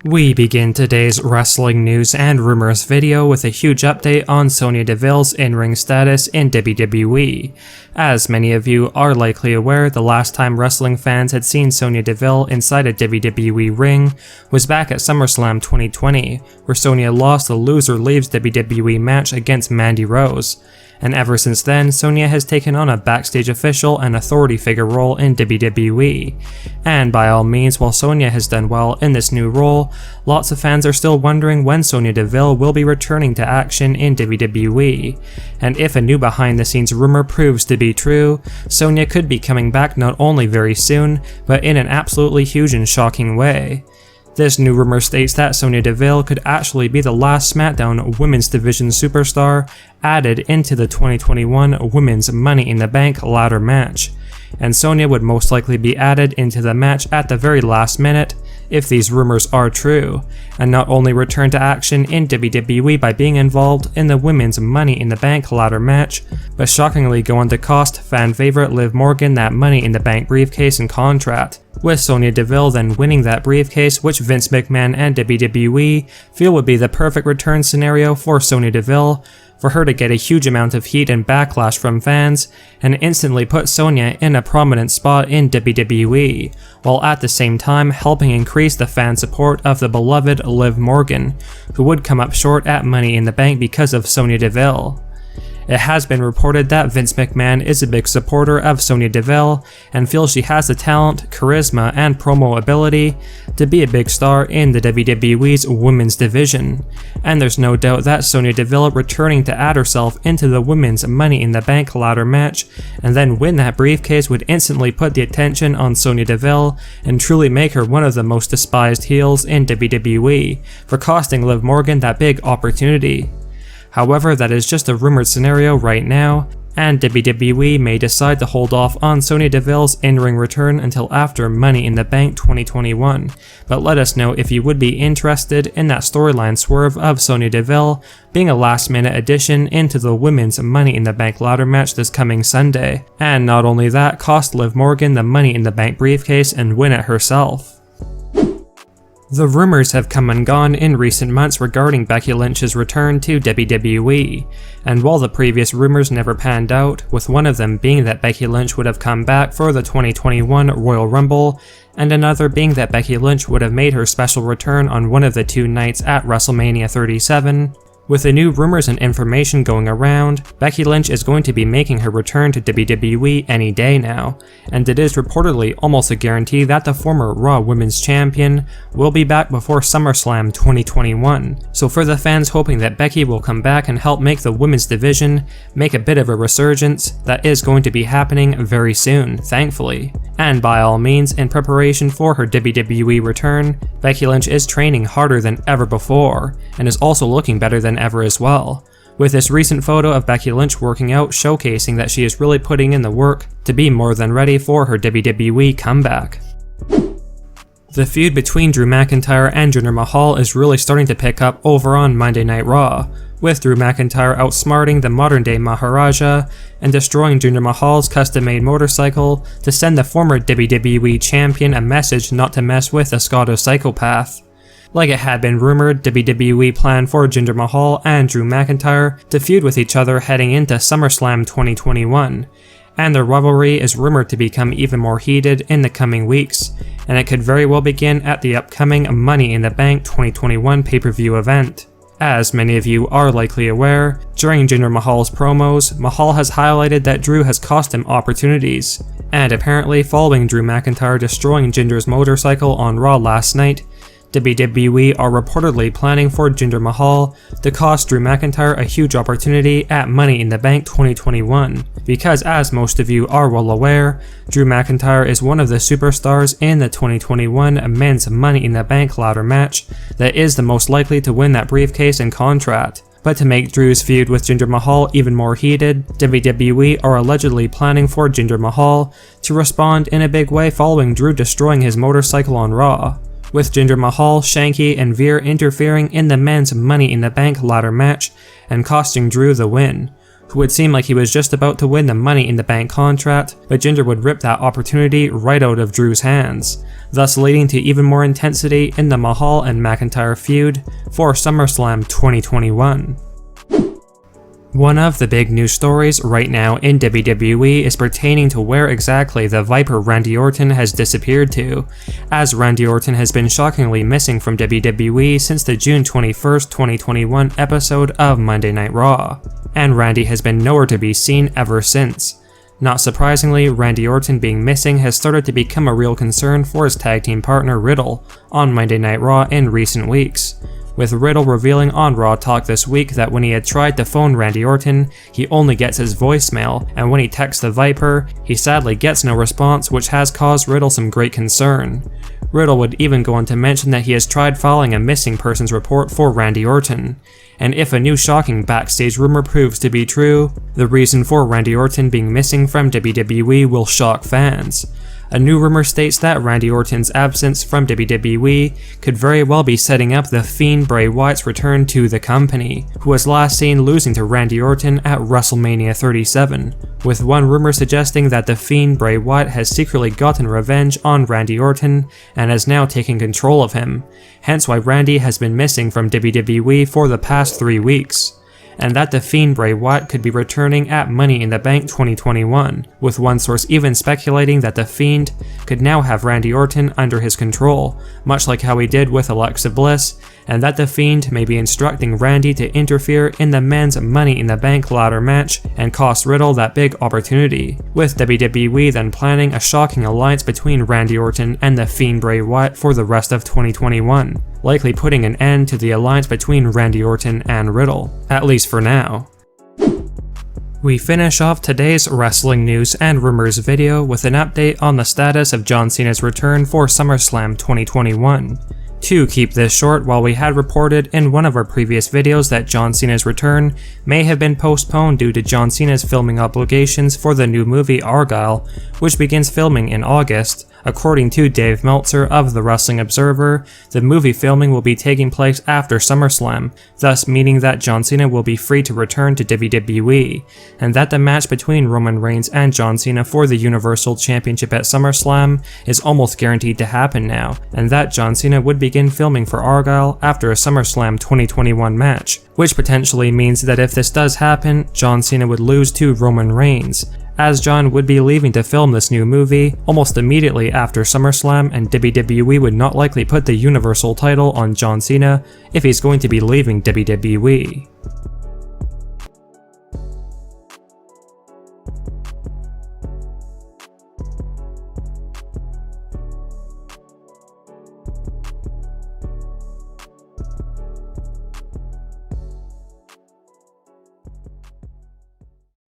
We begin today's wrestling news and rumors video with a huge update on Sonya Deville's in-ring status in WWE. As many of you are likely aware, the last time wrestling fans had seen Sonya Deville inside a WWE ring was back at SummerSlam 2020, where Sonya lost the Loser Leaves WWE match against Mandy Rose. And ever since then, Sonya has taken on a backstage official and authority figure role in WWE. And by all means, while Sonya has done well in this new role, lots of fans are still wondering when Sonya Deville will be returning to action in WWE. And if a new behind the scenes rumor proves to be true, Sonya could be coming back not only very soon, but in an absolutely huge and shocking way. This new rumor states that Sonya Deville could actually be the last SmackDown Women's Division superstar added into the 2021 Women's Money in the Bank ladder match, and Sonya would most likely be added into the match at the very last minute if these rumors are true, and not only return to action in WWE by being involved in the Women's Money in the Bank ladder match, but shockingly go on to cost fan favorite Liv Morgan that Money in the Bank briefcase and contract, with Sonya Deville then winning that briefcase, which Vince McMahon and WWE feel would be the perfect return scenario for Sonya Deville, for her to get a huge amount of heat and backlash from fans, and instantly put Sonya in a prominent spot in WWE, while at the same time helping increase the fan support of the beloved Liv Morgan, who would come up short at Money in the Bank because of Sonya Deville. It has been reported that Vince McMahon is a big supporter of Sonya Deville and feels she has the talent, charisma, and promo ability to be a big star in the WWE's women's division. And there's no doubt that Sonya Deville returning to add herself into the Women's Money in the Bank ladder match and then win that briefcase would instantly put the attention on Sonya Deville and truly make her one of the most despised heels in WWE for costing Liv Morgan that big opportunity. However, that is just a rumored scenario right now, and WWE may decide to hold off on Sonya Deville's in-ring return until after Money in the Bank 2021, but let us know if you would be interested in that storyline swerve of Sonya Deville being a last-minute addition into the Women's Money in the Bank ladder match this coming Sunday, and not only that, cost Liv Morgan the Money in the Bank briefcase and win it herself. The rumors have come and gone in recent months regarding Becky Lynch's return to WWE, and while the previous rumors never panned out, with one of them being that Becky Lynch would have come back for the 2021 Royal Rumble, and another being that Becky Lynch would have made her special return on one of the two nights at WrestleMania 37, with the new rumors and information going around, Becky Lynch is going to be making her return to WWE any day now, and it is reportedly almost a guarantee that the former Raw Women's Champion will be back before SummerSlam 2021. So for the fans hoping that Becky will come back and help make the women's division make a bit of a resurgence, that is going to be happening very soon, thankfully. And by all means, in preparation for her WWE return, Becky Lynch is training harder than ever before, and is also looking better than ever as well, with this recent photo of Becky Lynch working out showcasing that she is really putting in the work to be more than ready for her WWE comeback. The feud between Drew McIntyre and Jinder Mahal is really starting to pick up over on Monday Night Raw, with Drew McIntyre outsmarting the modern-day Maharaja and destroying Jinder Mahal's custom-made motorcycle to send the former WWE Champion a message not to mess with a Scotto psychopath. Like it had been rumored, WWE planned for Jinder Mahal and Drew McIntyre to feud with each other heading into SummerSlam 2021, and their rivalry is rumored to become even more heated in the coming weeks, and it could very well begin at the upcoming Money in the Bank 2021 pay-per-view event. As many of you are likely aware, during Jinder Mahal's promos, Mahal has highlighted that Drew has cost him opportunities, and apparently following Drew McIntyre destroying Jinder's motorcycle on Raw last night, WWE are reportedly planning for Jinder Mahal to cost Drew McIntyre a huge opportunity at Money in the Bank 2021, because as most of you are well aware, Drew McIntyre is one of the superstars in the 2021 Men's Money in the Bank ladder match that is the most likely to win that briefcase and contract. But to make Drew's feud with Jinder Mahal even more heated, WWE are allegedly planning for Jinder Mahal to respond in a big way following Drew destroying his motorcycle on Raw, with Jinder Mahal, Shanky, and Veer interfering in the men's Money in the Bank ladder match and costing Drew the win, who would seem like he was just about to win the Money in the Bank contract, but Jinder would rip that opportunity right out of Drew's hands, thus leading to even more intensity in the Mahal and McIntyre feud for SummerSlam 2021. One of the big news stories right now in WWE is pertaining to where exactly the Viper Randy Orton has disappeared to, as Randy Orton has been shockingly missing from WWE since the June 21st, 2021 episode of Monday Night Raw, and Randy has been nowhere to be seen ever since. Not surprisingly, Randy Orton being missing has started to become a real concern for his tag team partner Riddle on Monday Night Raw in recent weeks, with Riddle revealing on Raw Talk this week that when he had tried to phone Randy Orton, he only gets his voicemail, and when he texts the Viper, he sadly gets no response, which has caused Riddle some great concern. Riddle would even go on to mention that he has tried filing a missing persons report for Randy Orton, and if a new shocking backstage rumor proves to be true, the reason for Randy Orton being missing from WWE will shock fans. A new rumor states that Randy Orton's absence from WWE could very well be setting up the Fiend Bray Wyatt's return to the company, who was last seen losing to Randy Orton at WrestleMania 37, with one rumor suggesting that the Fiend Bray Wyatt has secretly gotten revenge on Randy Orton and has now taken control of him, hence why Randy has been missing from WWE for the past 3 weeks. And that the Fiend Bray Wyatt could be returning at Money in the Bank 2021, with one source even speculating that the Fiend could now have Randy Orton under his control, much like how he did with Alexa Bliss, and that the Fiend may be instructing Randy to interfere in the men's Money in the Bank ladder match and cost Riddle that big opportunity, with WWE then planning a shocking alliance between Randy Orton and the Fiend Bray Wyatt for the rest of 2021, likely putting an end to the alliance between Randy Orton and Riddle, at least for now. We finish off today's wrestling news and rumors video with an update on the status of John Cena's return for SummerSlam 2021. To keep this short, while we had reported in one of our previous videos that John Cena's return may have been postponed due to John Cena's filming obligations for the new movie Argylle, which begins filming in August, according to Dave Meltzer of The Wrestling Observer, the movie filming will be taking place after SummerSlam, thus meaning that John Cena will be free to return to WWE, and that the match between Roman Reigns and John Cena for the Universal Championship at SummerSlam is almost guaranteed to happen now, and that John Cena would begin filming for Argylle after a SummerSlam 2021 match, which potentially means that if this does happen, John Cena would lose to Roman Reigns, as John would be leaving to film this new movie almost immediately after SummerSlam, and WWE would not likely put the Universal title on John Cena if he's going to be leaving WWE.